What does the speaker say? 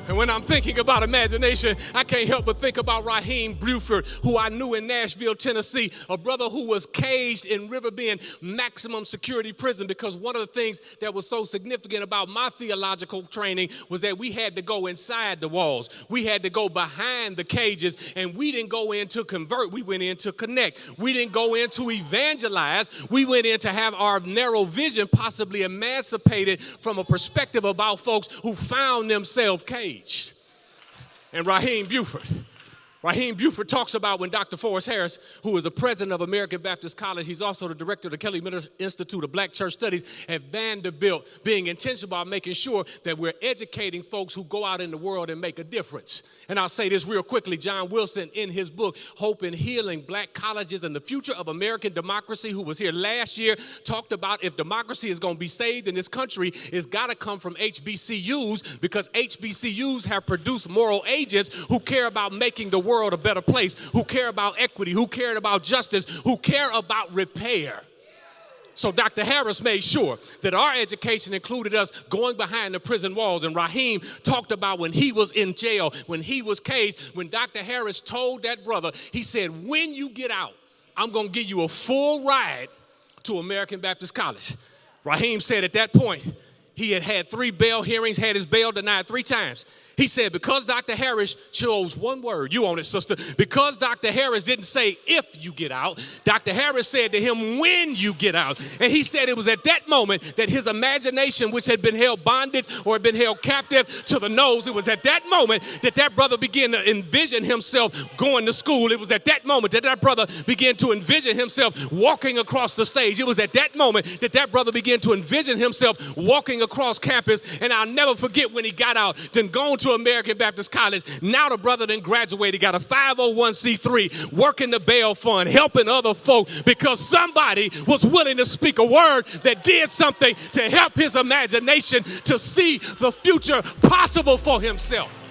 And when I'm thinking about imagination, I can't help but think about Raheem Buford, who I knew in Nashville, Tennessee, a brother who was caged in River Bend maximum security prison, because one of the things that was so significant about my theological training was that we had to go inside the walls. We had to go behind the cages, and we didn't go in to convert. We went in to connect. We didn't go in to evangelize. We went in to have our narrow vision possibly emancipated from a perspective about folks who found themselves caged. And Raheem Buford talks about when Dr. Forrest Harris, who is the president of American Baptist College, he's also the director of the Kelly Miller Institute of Black Church Studies at Vanderbilt, being intentional about making sure that we're educating folks who go out in the world and make a difference. And I'll say this real quickly. John Wilson, in his book, Hope and Healing, Black Colleges and the Future of American Democracy, who was here last year, talked about if democracy is going to be saved in this country, it's got to come from HBCUs, because HBCUs have produced moral agents who care about making the world a better place, who care about equity, who care about justice, who care about repair. So Dr. Harris made sure that our education included us going behind the prison walls. And Raheem talked about when he was in jail, when he was caged, when Dr. Harris told that brother, he said, when you get out, I'm going to give you a full ride to American Baptist College. Raheem said at that point, he had 3 bail hearings, had his bail denied 3 times. He said, because Dr. Harris chose one word, you own it, sister, because Dr. Harris didn't say if you get out, Dr. Harris said to him, when you get out. And he said it was at that moment that his imagination, which had been held bondage or had been held captive to the nose, it was at that moment that that brother began to envision himself going to school. It was at that moment that that brother began to envision himself walking across the stage. It was at that moment that that brother began to envision himself walking across campus. And I'll never forget when he got out, then gone to American Baptist College. Now the brother then graduated, got a 501c3, working the bail fund, helping other folk, because somebody was willing to speak a word that did something to help his imagination to see the future possible for himself.